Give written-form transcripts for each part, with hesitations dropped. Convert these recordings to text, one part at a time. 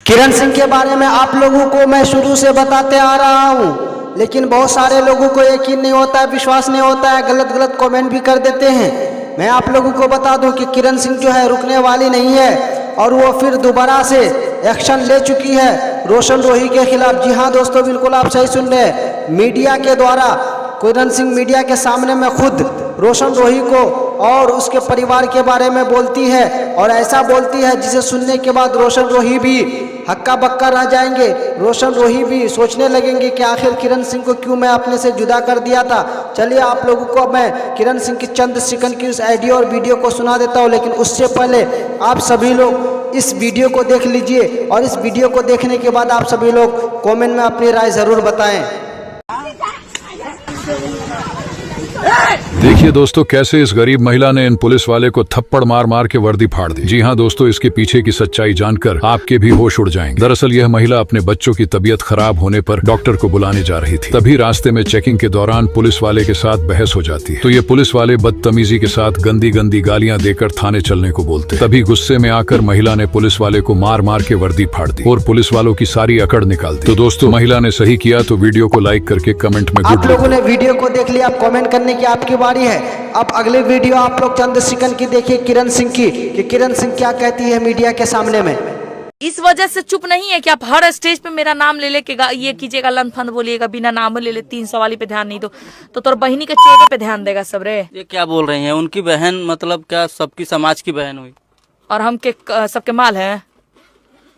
किरण सिंह के बारे में आप लोगों को मैं शुरू से बताते आ रहा हूँ, लेकिन बहुत सारे लोगों को यकीन नहीं होता है, विश्वास नहीं होता है, गलत गलत कमेंट भी कर देते हैं। मैं आप लोगों को बता दूं कि किरण सिंह जो है रुकने वाली नहीं है और वो फिर दोबारा से एक्शन ले चुकी है रोशन रोही के खिलाफ। जी हाँ दोस्तों, बिल्कुल आप सही सुन रहे हैं। मीडिया के द्वारा किरण सिंह मीडिया के सामने में खुद रोशन रोही को और उसके परिवार के बारे में बोलती है और ऐसा बोलती है जिसे सुनने के बाद रोशन रोही भी हक्का बक्का रह जाएंगे। रोशन रोही भी सोचने लगेंगे कि आखिर किरण सिंह को क्यों मैं अपने से जुदा कर दिया था। चलिए आप लोगों को मैं किरण सिंह की चंद सेकंड की उस ऑडियो और वीडियो को सुना देता हूँ, लेकिन उससे पहले आप सभी लोग इस वीडियो को देख लीजिए और इस वीडियो को देखने के बाद आप सभी लोग कमेंट में अपनी राय जरूर बताएं। देखिए दोस्तों, कैसे इस गरीब महिला ने इन पुलिस वाले को थप्पड़ मार मार के वर्दी फाड़ दी। जी हाँ दोस्तों, इसके पीछे की सच्चाई जानकर आपके भी होश उड़ जाएंगे। दरअसल यह महिला अपने बच्चों की तबीयत खराब होने पर डॉक्टर को बुलाने जा रही थी। तभी रास्ते में चेकिंग के दौरान पुलिस वाले के साथ बहस हो जाती है। तो ये पुलिस वाले बदतमीजी के साथ गंदी गंदी गालियां देकर थाने चलने को बोलते। तभी गुस्से में आकर महिला ने पुलिस वाले को मार मार के वर्दी फाड़ दी और पुलिस वालों की सारी अकड़ निकाल दी। तो दोस्तों, महिला ने सही किया, तो वीडियो को लाइक करके कमेंट में आप लोगों ने वीडियो को देख लिया, आप कमेंट करने की आपकी बारी है। अब अगली वीडियो आप लोग चंद सेकंड की देखिए किरण सिंह की, कि किरण सिंह क्या कहती है मीडिया के सामने में। इस वजह से चुप नहीं है कि आप हर स्टेज पे मेरा नाम ले लेके ये कीजिएगा, लनफंद बोलिएगा, बिना नाम ले ले 3 सवाली पे ध्यान नहीं दो तो तोर बहनी के चौदह पे ध्यान देगा सब रे। ये क्या बोल रही हैं? उनकी बहन मतलब क्या सबकी समाज की बहन हुई और हम के सबके माल है?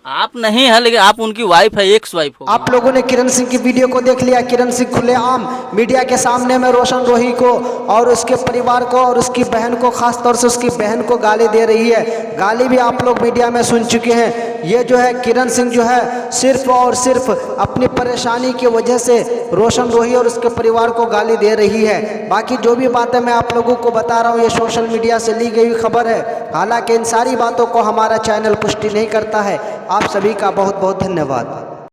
आप नहीं है, लेकिन आप उनकी वाइफ है, एक्स वाइफ हो। आप लोगों ने किरण सिंह की वीडियो को देख लिया। किरण सिंह खुलेआम मीडिया के सामने में रोशन रोही को और उसके परिवार को और उसकी बहन को, खास तौर से उसकी बहन को गाली दे रही है। गाली भी आप लोग मीडिया में सुन चुके हैं। ये जो है किरण सिंह जो है सिर्फ और सिर्फ अपनी परेशानी की वजह से रोशन रोही और उसके परिवार को गाली दे रही है। बाकी जो भी बातें मैं आप लोगों को बता रहा हूँ ये सोशल मीडिया से ली गई खबर है। हालांकि इन सारी बातों को हमारा चैनल पुष्टि नहीं करता है। आप सभी का बहुत बहुत धन्यवाद।